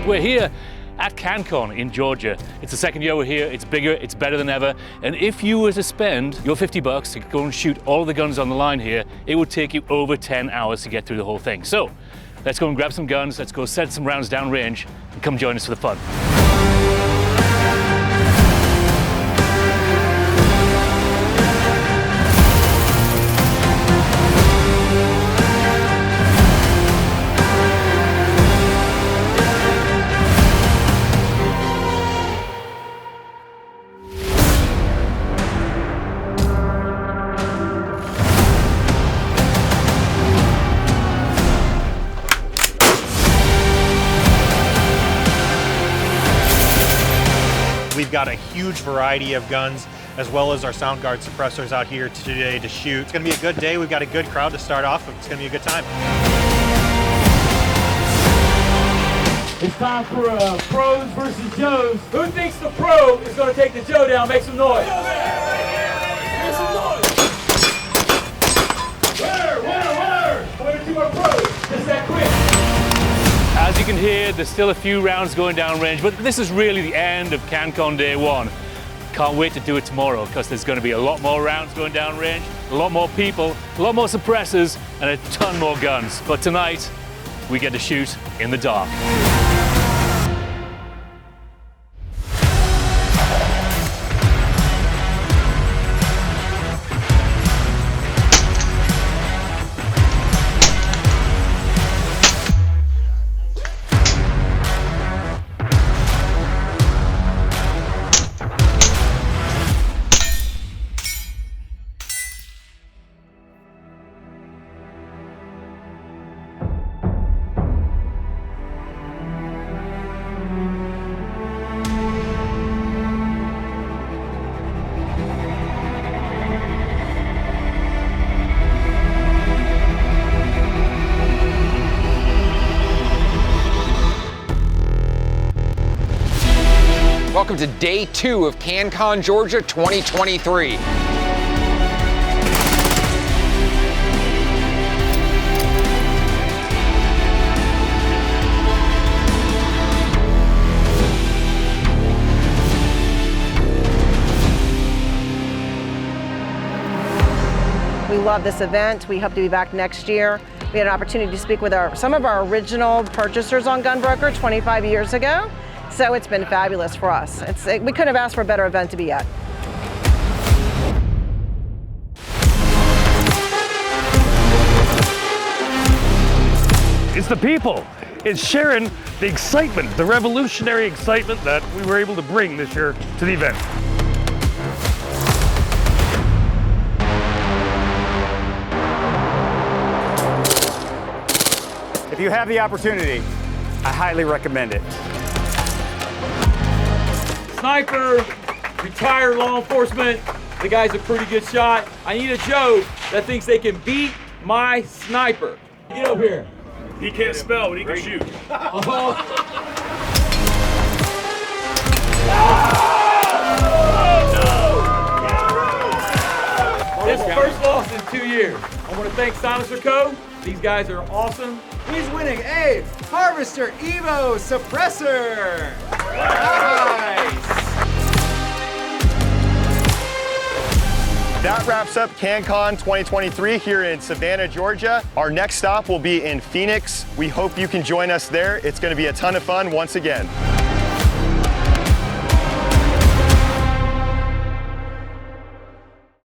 We're here at CANCON in Georgia. It's the second year we're here, it's bigger, it's better than ever, and if you were to spend your $50 to go and shoot all of the guns on the line here, it would take you over 10 hours to get through the whole thing. So, let's go and grab some guns, let's go set some rounds downrange, and come join us for the fun. We've got a huge variety of guns, as well as our sound guard suppressors out here today to shoot. It's gonna be a good day. We've got a good crowd to start off with. It's gonna be a good time. It's time for pros versus Joes. Who thinks the pro is gonna take the Joe down? Make some noise. Make some noise. Winner. One or two more pros. Just that quick. As you can hear, there's still a few rounds going down range, but this is really the end of CANCON Day 1. Can't wait to do it tomorrow, because there's going to be a lot more rounds going down range, a lot more people, a lot more suppressors, and a ton more guns. But tonight, we get to shoot in the dark. Welcome to day 2 of CANCON Georgia 2023. We love this event. We hope to be back next year. We had an opportunity to speak with some of our original purchasers on GunBroker 25 years ago. So it's been fabulous for us. We couldn't have asked for a better event to be at. It's the people. It's sharing the excitement, the revolutionary excitement that we were able to bring this year to the event. If you have the opportunity, I highly recommend it. Sniper, retired law enforcement. The guy's a pretty good shot. I need a Joe that thinks they can beat my sniper. Get over here. He can't spell, but he can shoot. This is the first loss in 2 years. I want to thank Silencer Co. These guys are awesome. He's winning a Harvester Evo Suppressor. Nice. That wraps up CANCON 2023 here in Savannah, Georgia. Our next stop will be in Phoenix. We hope you can join us there. It's going to be a ton of fun once again.